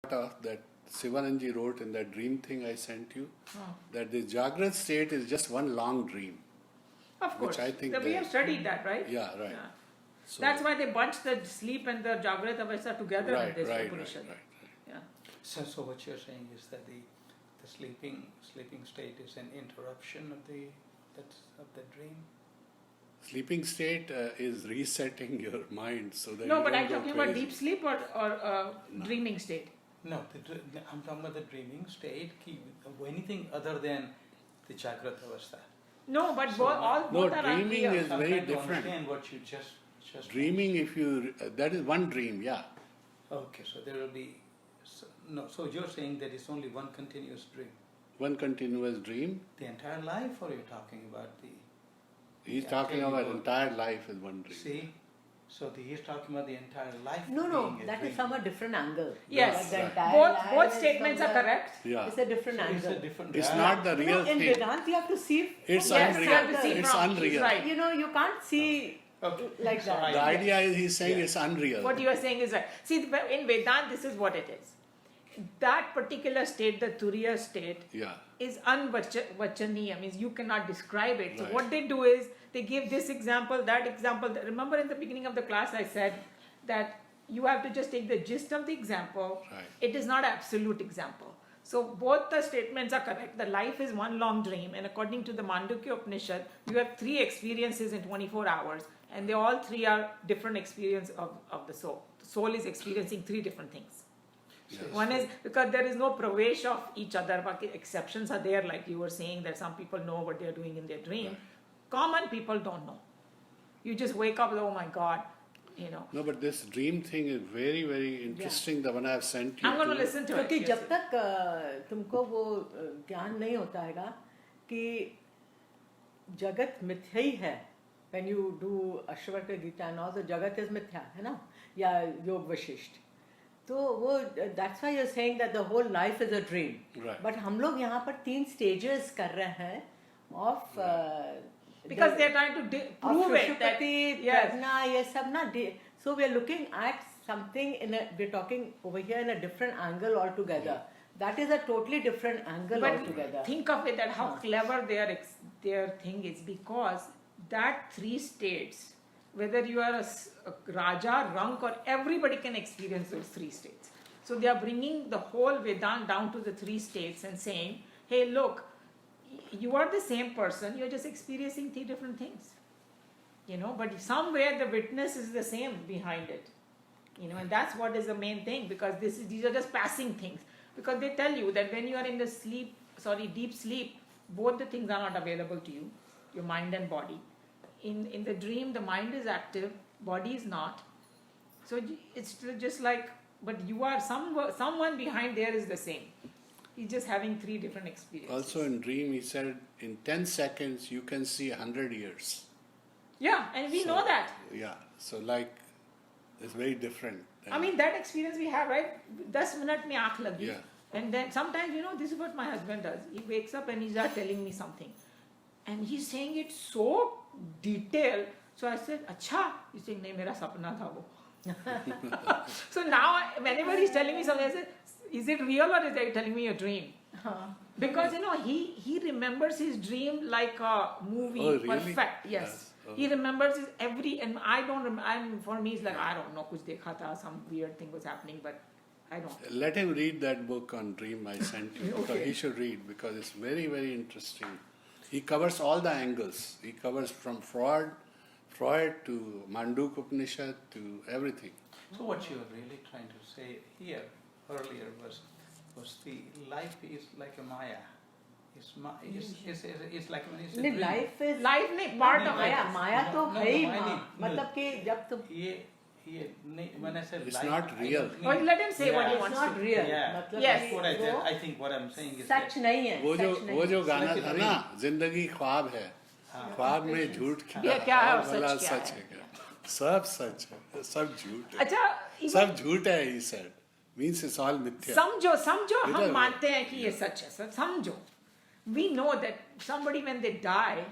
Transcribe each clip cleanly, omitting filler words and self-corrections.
that Sivananji wrote in that dream thing I sent you, that the Jagrat state is just one long dream. Of course. Which I think we have studied that, right? Yeah, right. Yeah. So, That's why they bunch the sleep and the Jagrat Avastha together in this Upanishad. Right. Yeah. So what you're saying is that the sleeping state is an interruption of the dream. Sleeping state is resetting your mind so that No, you but don't I'm go talking about crazy. deep sleep or dreaming state. No, I'm talking about the dreaming state. Anything other than the Jagrat Avastha. No, but So, both are dreaming unclear. is I'm very trying to different. understand what you just Dreaming, if you that is one dream, yeah. Okay, so there will be so you're saying that it's only one continuous dream. One continuous dream. The entire life, or you're talking about the? He's Yeah, talking tell me about about- entire life as one dream. See, so he's talking about the entire life. No, being a that dream. is from a different angle. Yes. But the Right. entire Both life is statements from are the- correct. Yeah. It's a different So it's angle. a different. It's dialogue. not the You real know, in thing. Vedanta, you have to see. It's Yes, unreal. you have to see It's from. unreal. He's right. You know, you can't see Okay. like So that. The idea is he's saying Yeah. it's unreal. What you are saying is right. See, in Vedanta, this is what it is. That particular state, the Turiya state, Yeah. is unvachaniya, means you cannot describe it. So Right. what they do is they give this example, that example. Remember in the beginning of the class I said that you have to just take the gist of the example. Right. It is not absolute example. So both the statements are correct. The life is one long dream, and according to the Mandukya Upanishad, you have 3 experiences in 24 hours, and they all 3 are different experience of the soul. The soul is experiencing 3 different things. Yes. One is because there is no pravesh of each other, but exceptions are there, like you were saying that some people know what they are doing in their dream. Right. Common people don't know. You just wake up, oh my God, you know. No, but this dream thing is very, very interesting. The one I have sent you. I'm going to listen to it. क्योंकि yes. जब तक तुमको वो ज्ञान नहीं होता हैगा कि जगत मिथ्या ही है, when you do Ashwaka Gita and all, the jagat is mithya, है ना, या योग वशिष्ठ, तो वो that's why you're saying that the whole life is a dream. Right. But हम लोग यहाँ पर 3 stages कर रहे हैं of Because they are trying to prove it. That, Sushupati, yes. Prajna, ये सब ना, so we are looking at something we're talking over here in a different angle altogether. That is a totally different angle But altogether. think of it that how clever their thing is, because that 3 states, whether you are a Raja, Rank, or everybody can experience those 3 states. So they are bringing the whole Vedanta down to the 3 states and saying, hey, look, you are the same person, you're just experiencing 3 different things. You know, but somewhere the witness is the same behind it. You know, and that's what is the main thing, because these are just passing things. Because they tell you that when you are in the deep sleep, both the things are not available to you, your mind and body. In the dream, the mind is active, body is not. So it's just like, but you are someone behind there is the same. He's just having 3 different experiences. Also in dream, he said in 10 seconds you can see 100 years. Yeah, and we So, know that. Yeah, so like it's very different. I mean, that experience we have, right? 10 minutes mein aankh lagi. Yeah. And then sometimes, you know, this is what my husband does. He wakes up and he's telling me something. And he's saying it so detailed. So I said, Acha? He's saying, nahi, mera sapna tha wo. So now, whenever he's telling me something, I said, is it real or is he telling me a dream? Because, you know, he remembers his dream like a movie. Oh, really? Perfect. Yes. Yes. Oh. He remembers his and I don't remember. For me, it's like, I don't know, kuch dekha tha, some weird thing was happening, but I don't. Let him read that book on dream I sent you. Because Okay. he should read because it's very, very interesting. He covers all the angles. He covers from Freud to Mandukya Upanishad to everything. So what you are really trying to say here earlier was the life is like a Maya. It's like when it's a नहीं, dream. life is Life नहीं, part of नहीं, it. माया तो No, है ही no, माँ, no. मतलब कि जब तुम When I said It's life, not I real. don't Or mean- let him say what he Yeah. wants it's not to. real, Yeah. मतलब Yes. That's what I think what I'm saying is सच नहीं है, वो सच नहीं जो है। गाना Like a था ना, जिंदगी ख्वाब है, ख्वाब में झूठ ये क्या है और ख्वाब वाला सच क्या सच है? है क्या? सब सच है, सब झूठ है, अच्छा, even सब झूठ है. He said, means it's all mithya. समझो हम इधर- मानते हैं कि ये सच है, सर समझो. We know that somebody when they die,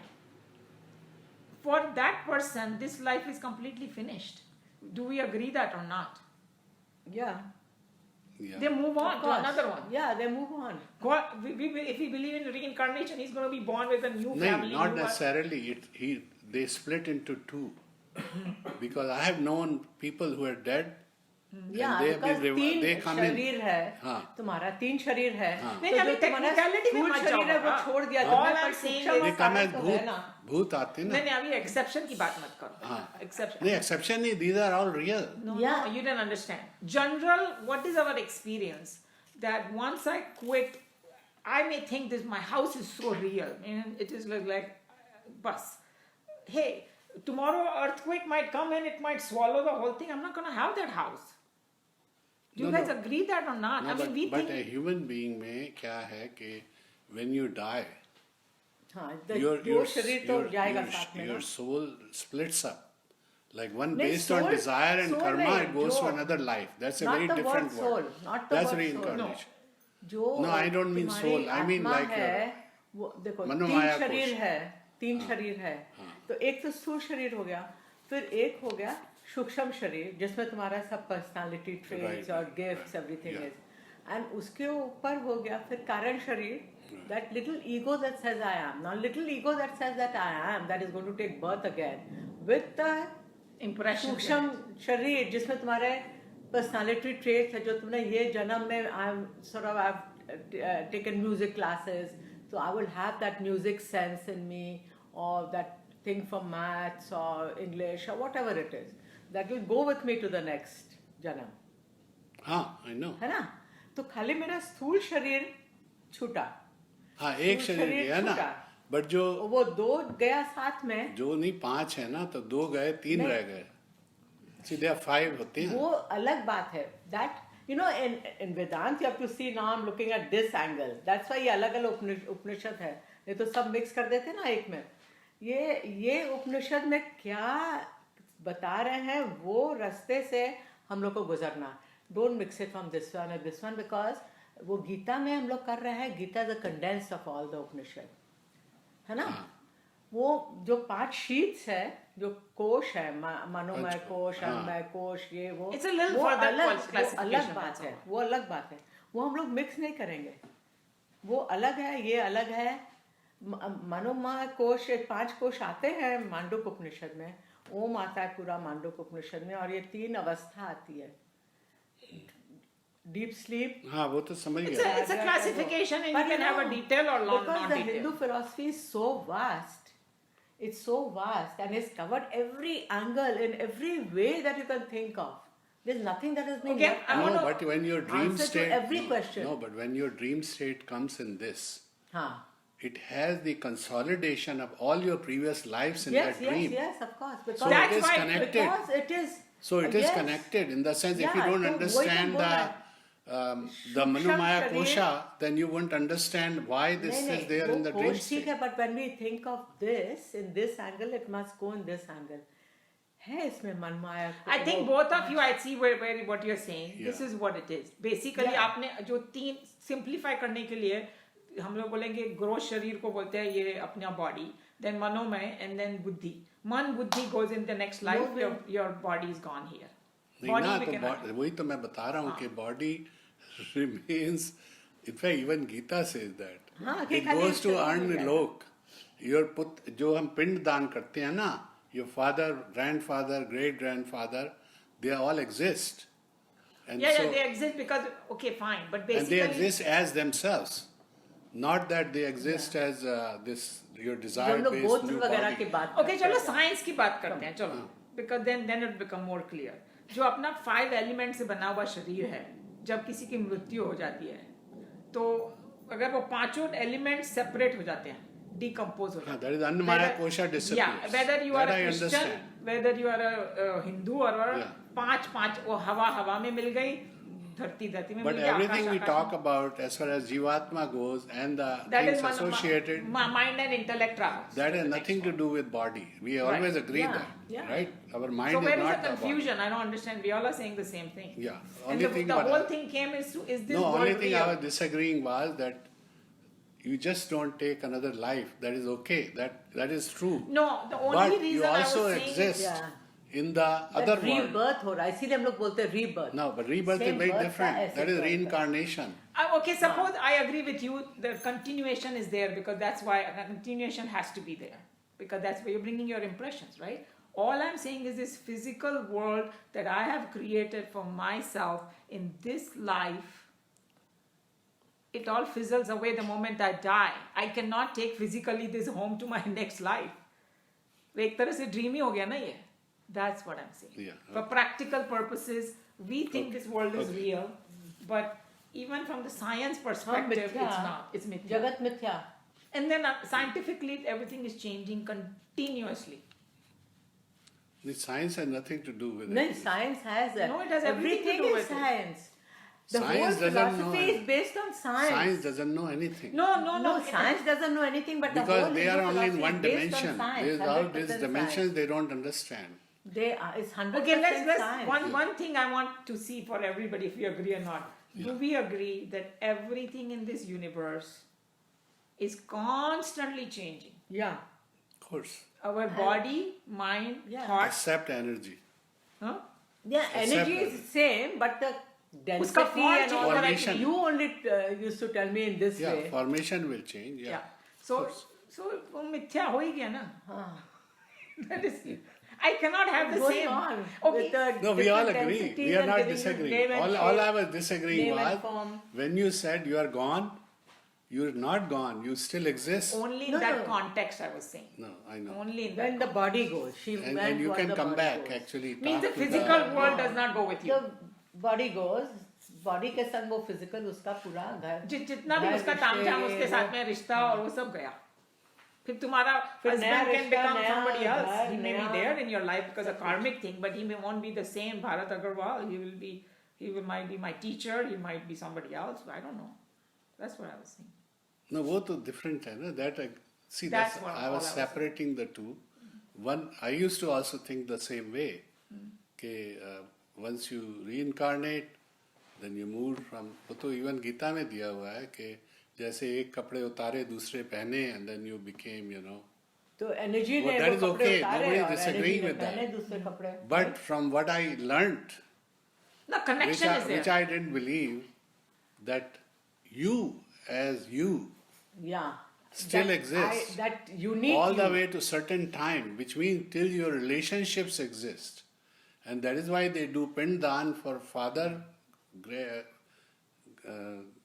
for that person this life is completely finished. Do we agree that or not? Yeah. Yeah. They move on Of to course. another one. Yeah, they move on. God, if we believe in reincarnation, he's going to be born with a new No, family. not new- necessarily. They split into two. Because I have known people who are dead. Yeah, they have because been तीन they come in. शरीर है, हाँ. तुम्हारा 3 शरीर है, हाँ. तो नहीं, जो अभी तुम्हारा technicality में स्थूल मत शरीर है वो जाओ, छोड़ दिया, हाँ. तुम्हारे All I'm पास saying सूक्ष्म is- they और come कारण as तो है ना. भूत आते हैं नहीं ना. नहीं अभी एक्सेप्शन की बात मत करो. हाँ. एक्सेप्शन. नहीं, exception नहीं, these are all real. No, Yeah. no, you didn't understand. General, what is our experience? That once I quit, I may think this my house is so real, and it is like bus. Hey, tomorrow earthquake might come and it might swallow the whole thing. I'm not gonna have that house. Do you No, guys no. agree that or not? No, I mean, we but a think. human being में क्या है कि when you die, हाँ, your शरीर तो जाएगा साथ में ना. your soul splits up. Like one नहीं, based on soul- desire and soul karma, नहीं, it goes to जो- another life. That's a Not very the different word soul, not the That's word soul. reincarnation. जो No, I don't mean तुम्हारी soul. I mean आत्मा like है, वो देखो मनोमाया 3 शरीर कोश. है, 3 शरीर है, तो एक तो स्थूल शरीर हो गया, फिर एक हो गया सूक्ष्म शरीर जिसमें तुम्हारा सब पर्सनालिटी ट्रेट्स Right. और gifts everything Yeah. Is, and उसके ऊपर हो गया फिर कारण शरीर, that little ego that says I am. Now little ego that says that I am, that is going to take birth again with the Impressions. सूक्ष्म शरीर जिसमें तुम्हारे पर्सनालिटी ट्रेट्स है, जो तुमने ये जन्म में I've taken music classes, so I will have that music sense in me, or that thing from maths or English or whatever it is, that will go with me to the next जन्म, हाँ, I know. है ना. तो खाली मेरा स्थूल शरीर छूटा, हाँ, एक स्थूल शरीर शरीर गया ना. छूटा. बट जो वो 2 गया साथ में, जो नहीं 5 है ना, तो 2 गए 3 नहीं. रह गए. सीधे 5 होते हैं. वो अलग बात है. That you know in Vedanta you have to see, now I'm looking at this angle. That's why ये अलग अलग उपनिषद है. ये तो सब मिक्स कर देते ना एक में. ये उपनिषद में क्या बता रहे हैं, वो रास्ते से हम लोग को गुजरना. Don't mix it from this one and this one, because वो गीता में हम लोग कर रहे हैं. Gita is a condensed of all the उपनिषद, है ना. वो जो 5 शीट्स है, जो कोश है, मनोमय कोश, अन्नमय कोश, ये वो It's a little वो further अलग classification, बात that's है. all. वो अलग बात है. वो हम लोग मिक्स नहीं करेंगे. वो अलग है, ये अलग है. मनोमय कोश, 5 कोश आते हैं मांडुक उपनिषद में. ओम आता है पूरा मांडुक उपनिषद में, और ये 3 अवस्था आती है. Deep sleep. हाँ, वो तो समझ It's गया. a classification, and But you can you have a know, detail or because the non-detail. Hindu philosophy is so vast, it's so vast, and it's covered every angle in every way that you can think of. There's nothing that has been Okay, left I out. wanna- No, but when your dream Answer to state. every question. No, but when your dream state comes in this, हाँ. it has the consolidation of all your previous lives in Yes, that yes, dream. yes, of course. Because So That's it is why- connected. because it is. So it is yes. connected in the sense, if Yeah, you don't तो वही तो understand बोल रहा है. the Manumaya शरीर- Kosha, then you won't understand why this नहीं, is there वो in the dream कोश ठीक state. है, but when we think of this in this angle, it must go in this angle. है इसमें Manmaya. I think both of you, I see where what you're saying. This Yeah. is what it is. Basically, Yeah. आपने जो 3 simplify करने के लिए हम लोग बोलेंगे ग्रोस शरीर को बोलते हैं ये अपना body, then Manomay, and then बुद्धि. मन बुद्धि goes in the next life. No, your body is gone here. नहीं Body ना, we तो cannot- वही तो मैं बता रहा हूँ कि body remains. In fact, even Gita says that. हाँ, कि It खाली goes to शरीर earn हो जाएगा. lok. Your जो हम पिंड दान करते हैं ना, your father, grandfather, great grandfather, they all exist. And Yeah, so, yeah, they exist because okay, fine, but and basically they exist as themselves, not that they exist as this your जब desire लोग based गोत्र new वगैरह की body. बात Okay, करते चलो हैं. Science की बात करते हैं, चलो, because then it become more clear. जो अपना 5 एलिमेंट से बना हुआ शरीर है, जब किसी की मृत्यु हो जाती है, तो अगर वो 5 एलिमेंट सेपरेट हो जाते हैं, डिकम्पोज हो हाँ, जाते that is हैं. Annamaya Whether- Kosha disappears. Yeah, whether you are That a I Christian, understand. whether you are a Hindu or Yeah. 5 वो हवा में मिल गई, धरती में But मिल गई, everything we Akash talk about as far as Jivatma goes and the that things is one associated, mind and intellect travels. that has nothing to do with body. We Right. always agree Yeah, that, yeah. right? Our mind So is where is not the the body. confusion? I don't understand. We all are saying the same thing. Yeah. And Only the thing whole but- thing came is this No, world only thing real? I was disagreeing was that you just don't take another life. That is okay. That is true. No, the only But reason you I also was saying exist. Yeah. in the other world. rebirth हो रहा है, इसीलिए हम लोग बोलते हैं rebirth. No, but rebirth Same is very birth का different. ऐसे That is birth का. reincarnation. Okay, suppose I agree with you, the continuation is there because that's why continuation has to be there. Because that's where you're bringing your impressions, right? All I'm saying is this physical world that I have created for myself in this life, it all fizzles away the moment I die. I cannot take physically this home to my next life. वो एक तरह से dreamy हो गया ना ये. That's what I'm saying. Yeah, For practical purposes, we think this world is real, but even from the science हाँ, perspective, मिथ्या. it's not. It's mithya. जगत मिथ्या. And then scientifically, everything is changing continuously. The science has nothing to do with नहीं, it. science has No, it has everything to everything do is with it. science. The Science whole doesn't know philosophy is anything. based on science. Science doesn't know anything. No. Science doesn't know anything, but the Because whole they are Hindu only in philosophy one is based on dimension. science, There's all these 100% dimensions science. they don't understand. They are, it's 100% Okay, let's science. one thing I want to see for everybody, if we agree or not. Do we agree that everything in this universe is constantly changing? Yeah. Of course. Our body, mind, Yeah. thoughts. Except energy. Huh? Yeah, energy Except- is same, but the density उसका form and all change that. Formation. You only used to tell me in this Yeah, way. formation will change. Yeah. Yeah. So वो मिथ्या हो ही गया ना. हाँ. That is, I cannot have the Going same. on Okay. with the No, we all different agree. densities We are and not giving you disagreeing. name and All I shape, was disagreeing name and was form. when you said you are gone, you're not gone. You still exist. Only in No, that no. context I was saying. No, I know. Only in When that. the body goes, she And went you where can the come body back goes. actually. Means the talk to physical the- world does not go with you. The body goes, body के संग वो physical उसका पूरा घर. जितना भी घर, उसका तामझाम रिश्ते, उसके साथ में रिश्ता और वो सब गया. फिर तुम्हारा फिर नया husband can रिश्ता, become नया somebody else. घर, He may be नया- there in your life because a karmic thing, but he won't be the same Bharat Agarwal. Might be my teacher. He might be somebody else. I don't know. That's what I was saying. No, वो तो different है ना. That see, That's that's what I all was I was separating the two. One, I used to also think the same way. कि once you reincarnate, then you move from. वो तो even Gita में दिया हुआ है कि जैसे एक कपड़े उतारे दूसरे पहने and then you became, you know. तो energy Well, ने that वो is कपड़े okay. उतारे Nobody और disagreeing energy ने with that. पहने दूसरे कपड़े. But from what I learnt, The connection is there. which I didn't believe, that you as you Yeah. still That exists. that unique. all the you. way to certain time, which means till your relationships exist. And that is why they do pindan for father,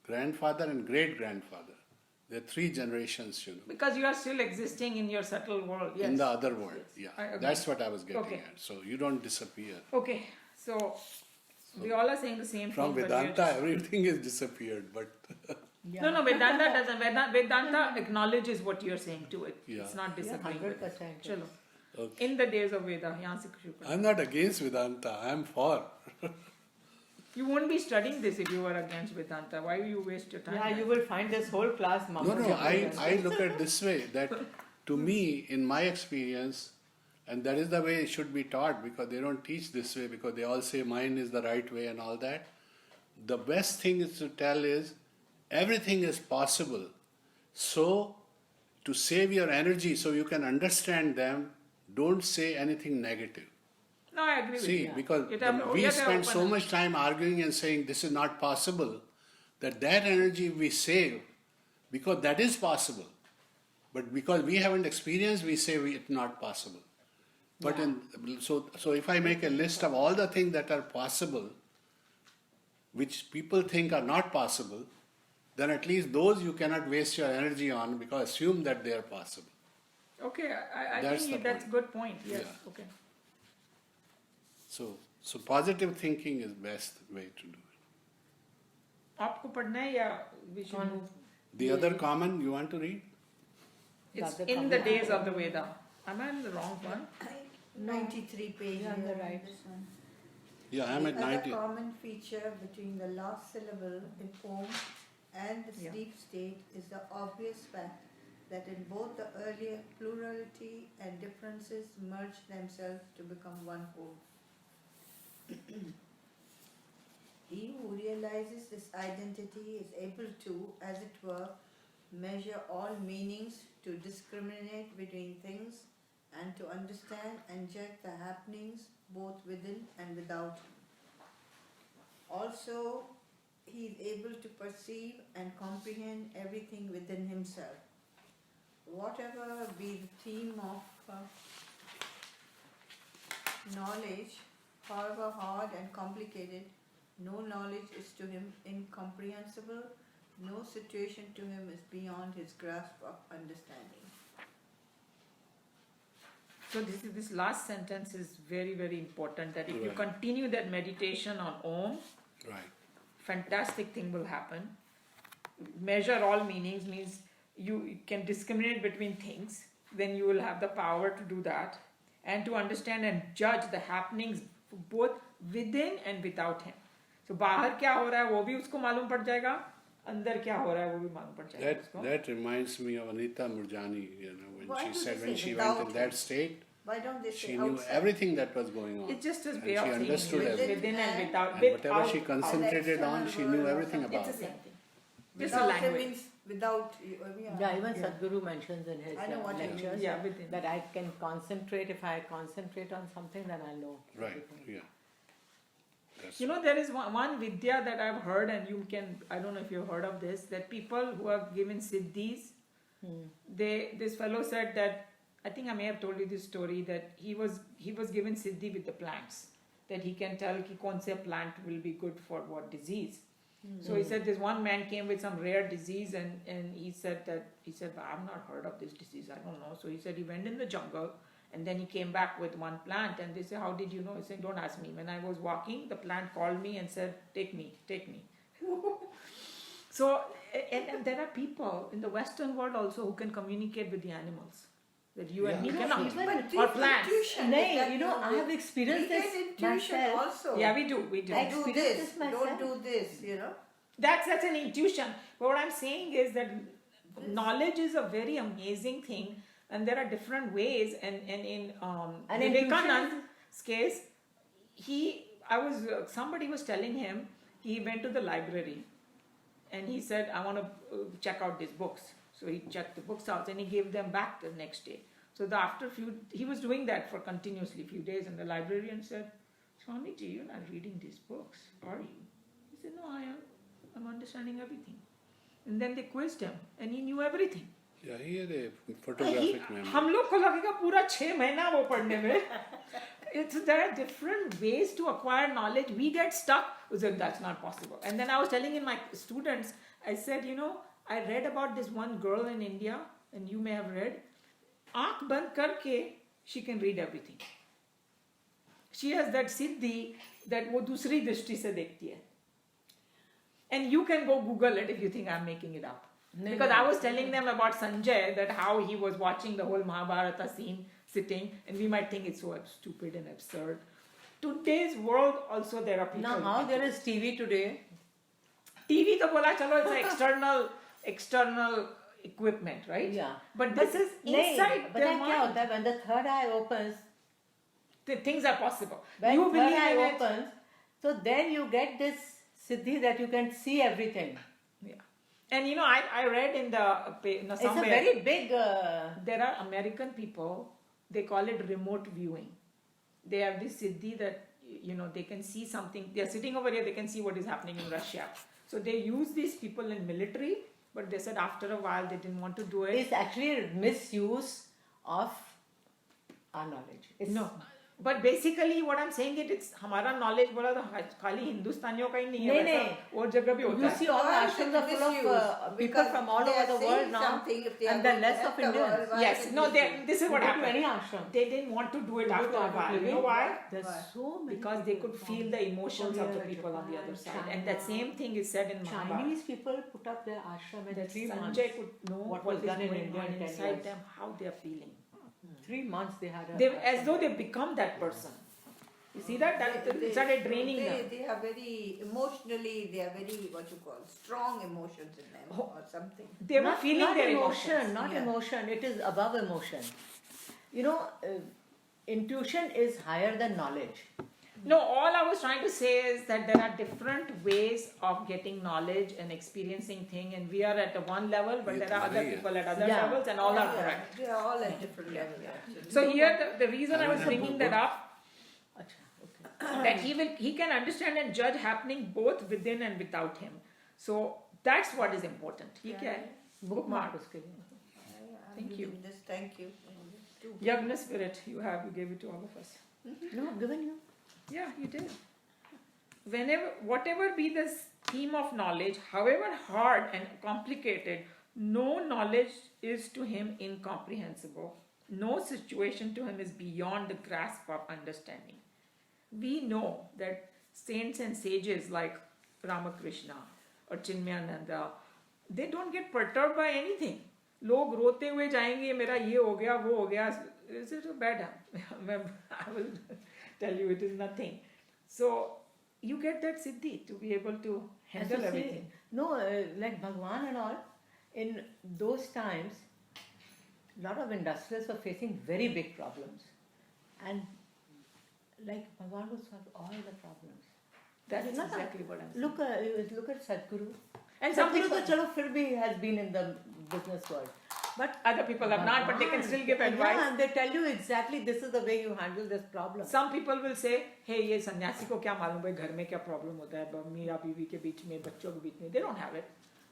grandfather and great grandfather. There are 3 generations, you know, Because you are still existing in your subtle world. Yes. in the other world. Yes, I Yeah, agree. that's what I was getting Okay. at. So you don't disappear. Okay. So we all are saying the same From thing. but we are Vedanta, just- everything is disappeared, but Yeah. No, Vedanta doesn't. Vedanta acknowledges what you're saying to it. Yeah. It's not Yeah, disagreeing with it. 100%. Chalo. okay. In the days of Veda, यहाँ से शुरू करो. I'm not against Vedanta. I'm for. You won't be studying this if you were against Vedanta. Why will you waste your time? Yeah, there? you will find this whole class. No, Mama no, I Jagannathan. look at this way that to me, in my experience, and that is the way it should be taught because they don't teach this way because they all say mine is the right way and all that. The best thing is to tell is everything is possible. So, to save your energy so you can understand them, don't say anything negative. No, I agree with See, you. because You have- you we have to spend open so up. much time arguing and saying this is not possible, that energy we save, because that is possible. But because we haven't experienced, we say it's not possible. But so if I make a list of all the things that are possible, which people think are not possible, then at least those you cannot waste your energy on because assume that they are possible. Okay, I That's think the that's a point. good point. Yes. Yeah. Okay. So positive thinking is best way to do it. आपको पढ़ना है या we should On- move? The other common you want to read? It's the in the comment. days of the Veda. Am I in the wrong one? 93 page. You're on the here, right. this one. Yeah, I'm at The other 90. common feature between the last syllable in Om and the Yeah. sleep state is the obvious fact that in both the earlier plurality and differences merge themselves to become one whole. He who realizes this identity is able to, as it were, measure all meanings, to discriminate between things and to understand and judge the happenings both within and without him. Also, he is able to perceive and comprehend everything within himself. Whatever be the theme of knowledge, however hard and complicated, no knowledge is to him incomprehensible, no situation to him is beyond his grasp of understanding. So this last sentence is very, very important, that if you Right. continue that meditation on Om, Right. fantastic thing will happen. Measure all meanings means you can discriminate between things, then you will have the power to do that, and to understand and judge the happenings both within and without him. So बाहर क्या हो रहा है वो भी उसको मालूम पड़ जाएगा, अंदर क्या हो रहा है वो भी मालूम पड़ जाएगा उसको. That reminds me of Anita Murjani, when Why she do said they when say she went in without that him? state, Why don't they say she knew outside? everything that was going on. It's just a And way she of saying understood within everything. and without. And whatever without, she concentrated on, she knew everything it's about the it. same thing. Just a Without him language. means without. Yeah, even Sadhguru mentions in his I know what you mean. lectures Yeah, within. that I can concentrate. If I concentrate on something, then I know. Right, everything. yeah. That's You know, there is one vidya that I've heard, and you can, I don't know if you've heard of this, that people who have given siddhis, this fellow said that, I think I may have told you this story, that he was given siddhi with the plants, that he can tell ki kaun se plant will be good for what disease. So he said this one man came with some rare disease, and he said, I've not heard of this disease, I don't know. So he said he went in the jungle, and then he came back with one plant, and they said, how did you know? He said, don't ask me. When I was walking, the plant called me and said, take me. So, and there are people in the Western world also who can communicate with the animals, that you and me Yeah. cannot. Even- But Or this plants. intuition, Nay, that you know, I have experienced we get this intuition myself. also. Yeah, we do. I do experienced this, this myself. don't do this, you know. That's an intuition. But what I'm saying is that knowledge is a very amazing thing, and there are different ways. And in And Vivekananda's case, somebody was telling him, he went to the library, and he said, I want to check out these books. So he checked the books out, and he gave them back the next day. So he was doing that for continuously few days, and the librarian said, Swamiji, you're not reading these books, are you? He said, no, I am. I'm understanding everything. And then they quizzed him, and he knew everything. Yeah, he had a photographic memory. हम लोग को लगेगा पूरा 6 महीना वो पढ़ने में. There are different ways to acquire knowledge. We get stuck. We said that's not possible. And then I was telling in my students, I said, I read about this one girl in India, and you may have read. आँख बंद करके she can read everything. She has that siddhi that वो दूसरी दृष्टि से देखती है. And you can go Google it if you think I'm making it up. Because I was telling them about Sanjay, that how he was watching the whole Mahabharata scene sitting, and we might think it's so stupid and absurd. Today's world also there are people. Now, how there is TV today? TV to bola chalo, it's an external equipment, right? Yeah. But this is inside but their क्या mind. होता है when the third eye opens? The things are possible. When You third believe eye in it. opens, so then you get this siddhi that you can see everything. Yeah. And I read in the It's a somewhere. very big. There are American people, they call it remote viewing. They have this siddhi that, they can see something. They are sitting over here, they can see what is happening in Russia. So they use these people in military, but they said after a while they didn't want to do it. It's actually a misuse of our knowledge. It's, No. But basically what I'm saying it's हमारा knowledge बोला तो खाली हिंदुस्तानियों का ही नहीं है, नहीं, वैसा और जगह भी होता You है. see, all the Why is ashrams it are full of misused? people Because from all they over are the saying world now, something, if they are and they're going less to of help the Indians. world, why Yes, is it no, misused? this is what Go to any happened. ashram. They didn't want to do it Go after to a while. You Arabic know why? There's Why? so many Because they people could from feel the emotions of the Korea, people on the other Japan, side. And that China. same thing is said in Mahabharata. Chinese people put up their ashram in That 3 months. Sanjay could know what what was is done in going India on in 10 inside years. them, how they are feeling. 3 months they had a. They, as though they become that person. You see that? They- It started draining they, them. They are very emotionally, they are very, what you call, strong emotions in them Oh. or something. They were not, feeling not their emotion, emotions. not Yeah. emotion. It is above emotion. Intuition is higher than knowledge. No, all I was trying to say is that there are different ways of getting knowledge and experiencing thing, and we are at a one level, but there are other people at other Yeah. levels, and all are Yeah, correct. they are all at different levels actually. So here, the reason I was bringing that up, अच्छा, okay. that he can understand and judge happening both within and without him. So that's what is important. ठीक है? Bookmark उसके लिए. I'm Thank you. using This, thank you. Two. Yagna spirit, you gave it to all of us. No, I've given you. Yeah, you did. Whatever be the theme of knowledge, however hard and complicated, no knowledge is to him incomprehensible. No situation to him is beyond the grasp of understanding. We know that saints and sages like Ramakrishna or Chinmayananda, they don't get perturbed by anything. लोग रोते हुए जाएंगे मेरा ये हो गया वो हो गया. Is it a bad? I will tell you it is nothing. So you get that siddhi to be able to handle As you say, everything. No, like Bhagwan and all, in those times, a lot of industrialists were facing very big problems. And like Bhagwan would solve all the problems. That's No, no. exactly what I'm saying. Look at Sadhguru. And some Sadhguru people, तो चलो फिर भी has been in the business world. But other people have not, but they can still give advice. Yeah, and they tell you exactly this is the way you handle this problem. Some people will say, hey, ये सन्यासी को क्या मालूम भाई घर में क्या problem होता है मियाँ बीवी के बीच में बच्चों के बीच में. They don't have it.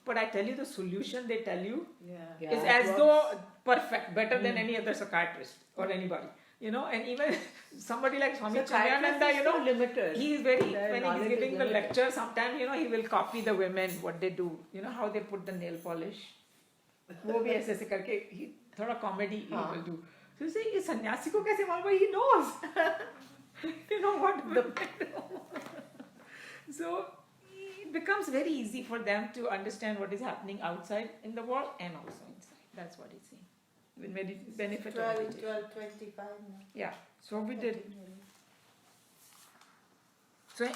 But I tell you the solution they tell you Yeah. is Yeah, as it though works. perfect, better than any other psychiatrist or anybody. You know, and even somebody like Swami Chinmayananda, you know, limited. he is very, Their when knowledge he's is giving the limited. lecture, sometimes, you know, he will copy the women, what they do. You know, how they put the nail polish. वो भी ऐसे ऐसे करके थोड़ा comedy he will do. So you say, ये सन्यासी को कैसे मालूम? He knows. You know what? So it becomes very easy for them to understand what is happening outside in the world and also inside. That's what it's saying. With benefit of 12, meditation. 12:25 now. Yeah. So we did. So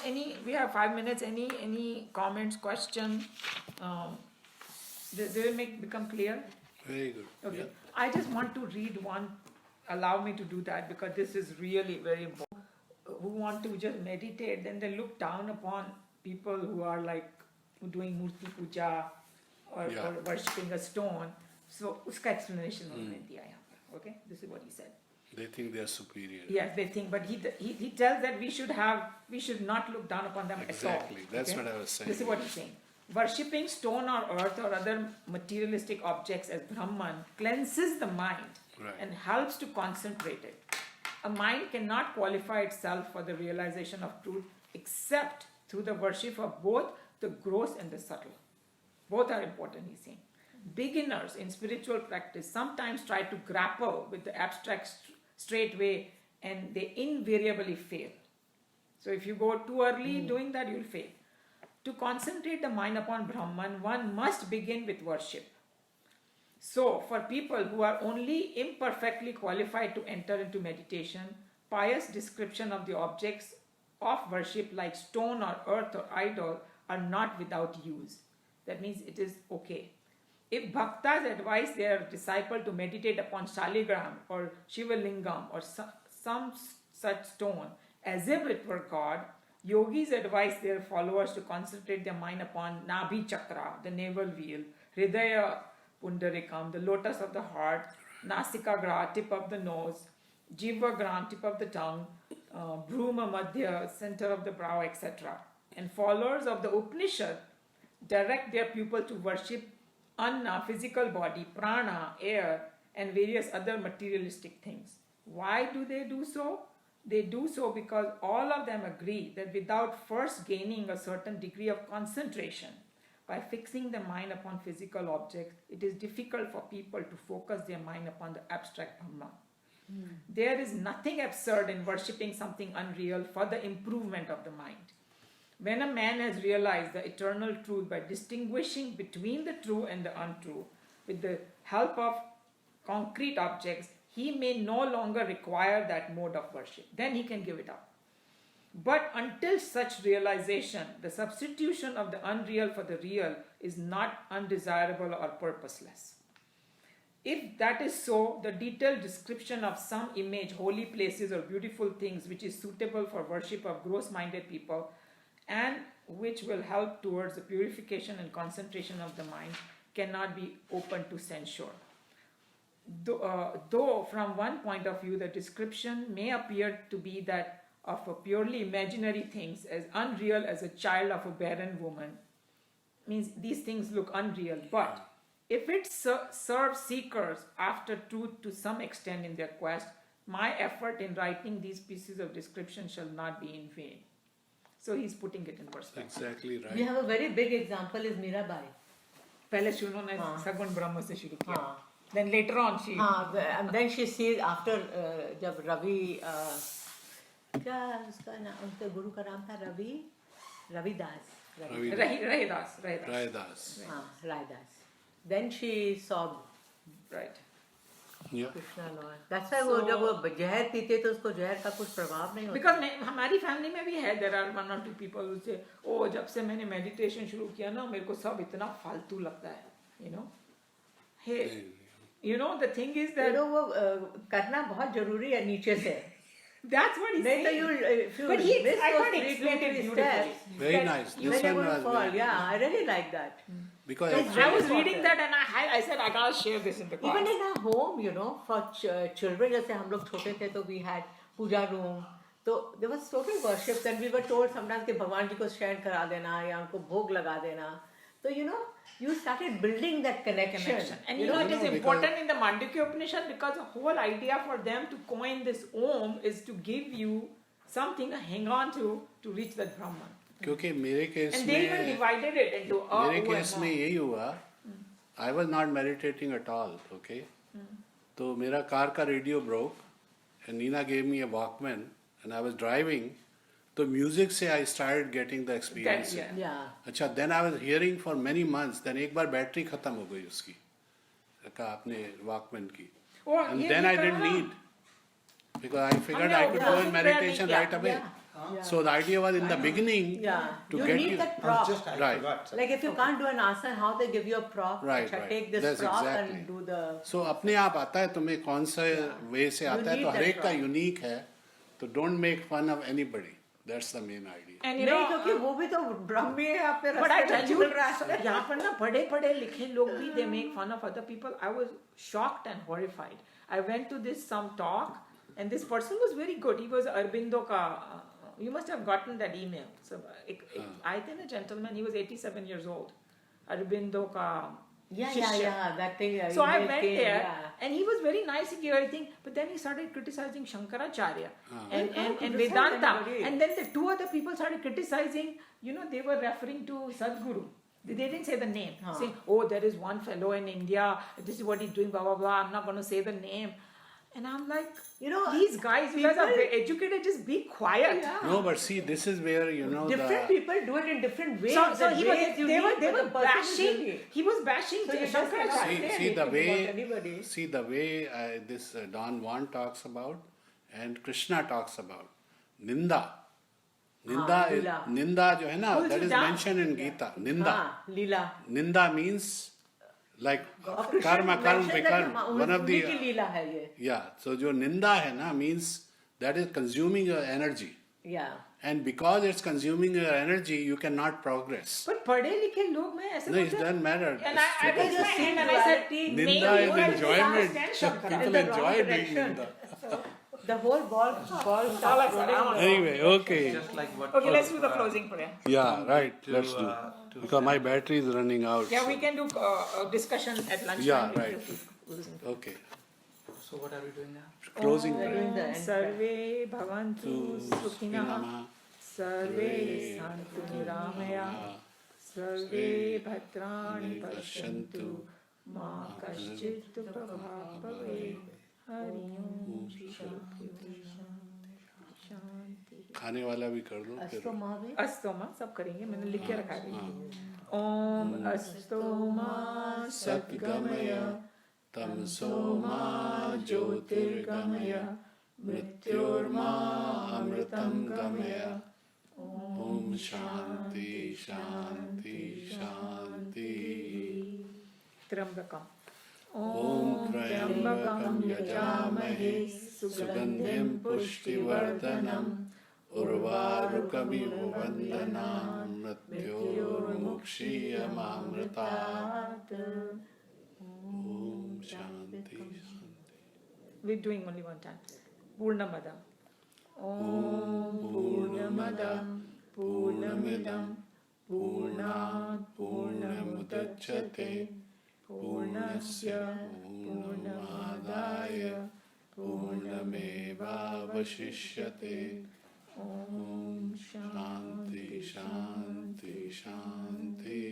we have 5 minutes. Any comments, question? They will become clear. Very good. Okay. Yeah. I just want to read one. Allow me to do that because this is really very important. Who want to just meditate, then they look down upon people who are like doing murti puja or worshipping a stone. So uska explanation उन्होंने दिया यहाँ पर. Okay, this is what he said. They think they are superior. Yes, they think, but he tells that we should not look down upon them Exactly. at all. That's okay? what I was saying. This is what he's saying. Worshipping stone or earth or other materialistic objects as Brahman cleanses the mind Right. and helps to concentrate it. A mind cannot qualify itself for the realization of truth except through the worship of both the gross and the subtle. Both are important, he's saying. Beginners in spiritual practice sometimes try to grapple with the abstract straight way and they invariably fail. So if you go too early doing that, you'll fail. To concentrate the mind upon Brahman, one must begin with worship. So, for people who are only imperfectly qualified to enter into meditation, pious description of the objects of worship like stone or earth or idol are not without use. That means it is okay. If bhaktas advise their disciple to meditate upon Shaligram or Shivalingam or some such stone as if it were God, yogis advise their followers to concentrate their mind upon Nabhi Chakra, the navel wheel, Hridaya Pundarikam, the lotus of the heart, Nasikagra, tip of the nose, Jivagram, tip of the tongue, Bhruma Madhya, center of the brow, etc. And followers of the Upanishad direct their pupil to worship Anna, physical body, Prana, air, and various other materialistic things. Why do they do so? They do so because all of them agree that without first gaining a certain degree of concentration, by fixing the mind upon physical objects, it is difficult for people to focus their mind upon the abstract Brahman. There is nothing absurd in worshipping something unreal for the improvement of the mind. When a man has realized the eternal truth by distinguishing between the true and the untrue with the help of concrete objects, he may no longer require that mode of worship. Then he can give it up. But until such realization, the substitution of the unreal for the real is not undesirable or purposeless. if that is so, the detailed description of some image, holy places, or beautiful things which is suitable for worship of gross minded people and which will help towards the purification and concentration of the mind cannot be open to censure. Though from one point of view the description may appear to be that of a purely imaginary things, as unreal as a child of a barren woman, means these things look unreal, but if it serves seekers after truth to some extent in their quest, my effort in writing these pieces of description shall not be in vain. So he's putting it in perspective. Exactly We right. have a very big example is Mirabai. पहले शुरू ने हाँ. सगुण ब्रह्म से शुरू किया. हाँ. Then later on she And then she sees after जब रवि क्या उसका नाम उसके गुरु का नाम था रविदास Rahidas. Raidas. हाँ Raidas. Then she saw Right. Yeah. Krishna Loy. That's why वो जब वो जहर पीते तो उसको जहर का कुछ प्रभाव नहीं होता. Because हमारी फैमिली में भी है, there are 1 or 2 people who say, oh जब से मैंने meditation शुरू किया ना मेरे को सब इतना फालतू लगता है, you know. Hey, you know the thing is that वो करना बहुत जरूरी है नीचे से. that's what he's नहीं तो saying. if you But miss I those thought he 3 explained it 2 beautifully. steps, Very nice. then This you're one going to was fall. very Yeah, I really like that. because It's actually- I was very reading important. that and I said I gotta share this in the class. Even in our home, you know, for children, जैसे हम लोग छोटे थे तो we had puja room. तो there was total worship. Then we were told sometimes कि भगवान जी को शयन करा देना या उनको भोग लगा देना. So you know, you started building that connection. And you know it is because- important in the Mandukya Upanishad because the whole idea for them to coin this Om is to give you something to hang on to reach that Brahman. क्योंकि मेरे case And they even में divided it into A, मेरे O, case and में O. यही हुआ. I was not meditating at all. Okay. तो मेरा car का radio broke and Nina gave me a Walkman and I was driving. तो music से I started getting the experience. That, yeah. Yeah. अच्छा then I was hearing for many months. Then एक बार battery खत्म हो गई उसकी का अपने Walkman की. और And ये then भी I करो didn't ना, need because I figured हमने I could go observation in prayer नहीं meditation किया. right away. Yeah. Yeah. So the idea was in the beginning Yeah. to You get need you. that I prop. was just, I Right. forgot. Like if you can't do an asana, how they give you a prop? Right, अच्छा, right. take this That's prop exactly. and do the. So अपने आप आता है तुम्हें कौन सा वे से आता है need तो that हर एक का prop. यूनिक है तो don't make fun of anybody. That's the main idea. And you नहीं know, क्योंकि वो भी तो ब्रह्मी है यहाँ पे but I रास्ते tell में you, चल रहा है. यहाँ पर ना बड़े पढ़े लिखे लोग भी they make fun of other people. I was shocked and horrified. I went to this some talk and this person was very good. He was Arbindo ka. You must have gotten that email. So I think a gentleman. He was 87 years old. Arbindo ka. Yeah, shishya. that thing. So I email went came, there yeah. and he was very nice, he gave everything, but then he started criticizing Shankaracharya and, You can't and criticize Vedanta. anybody. And then the 2 other people started criticizing, you know, they were referring to Sadhguru. They didn't say the name, saying, oh, there is one fellow in India, this is what he's doing, blah, blah, blah, I'm not going to say the name. And I'm like, You know, these guys, you guys are people- very educated, just be quiet. Yeah. No, but see, this is where you know Different the people do it in different ways. So The he way was, is they were, unique, they but were the person is bashing, unique. he was bashing So you just cannot Shankaracharya. say see the anything way about anybody. see the way this Don Juan talks about and Krishna talks about Ninda. Ninda हाँ, is Leela. Ninda जो है ना Pulls that you is down. mentioned in Gita. Ninda. हाँ, लीला. Ninda means like और Krishna karma karma mentioned that vikarma. One of उन्हीं the की लीला है ये. yeah. So जो निंदा है ना means that is consuming your energy. Yeah. And because it's consuming your energy, you cannot progress. But पढ़े लिखे लोग में ऐसे No, it बोलते हैं, doesn't matter. And I It's raised my just hand and I said, duality. maybe Ninda you is guys enjoyment. understand Shankara. People In the wrong enjoy doing direction. Ninda. The whole ball starts like rolling. that. Anyway, okay. Just like what. Okay, let's do the closing prayer. Yeah, right. to, Let's do. to Because my battery is running out. Yeah, we can do a discussion at lunchtime. Yeah, if right. you keep losing. Okay. So what are we doing now? Closing We're prayer. doing the end Sarve bhavantu sukhinah. Namaha. Sarve santu niramaya. Sarve bhadrani pashantu. Ma kaschit prabhapave. Hari Om Shanti. खाने वाला भी कर दो फिर अस्तो महावीर. अस्तोमा सब करेंगे मैंने लिख के रखा है ओम अस्तोमा सद्गमय तमसोमा ज्योतिर्गमय मृत्योर्मा अमृतं गमय ओम शांति शांति शांति त्र्यंबकम ओम त्र्यम्बकं यजामहे सुगन्धिं पुष्टिवर्धनम् उर्वारुकमिव वन्दनान् मृत्योर्मुक्षीयमामृतात्। Om Shanti Shanti. We're doing only one time. Purnamadam. Om Purnamadam Purnamidam Purnat Purnamudachyate Purnasya Purnamadaya Purnamevavashishyate. Om Shanti Shanti Shanti.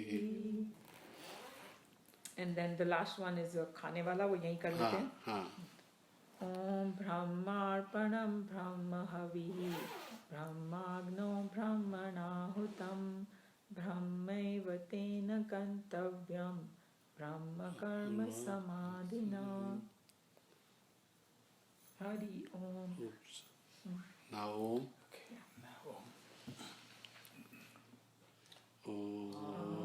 And then the last one is खाने वाला, वो यहीं कर लेते हैं. हाँ Om Brahmarpanam Brahmahavihi Brahmagno Brahmanahutam Brahmaiva Tena Gantavyam Brahma Karma Samadhina. Hari Om. Oops. Now Om. Okay, now. Om.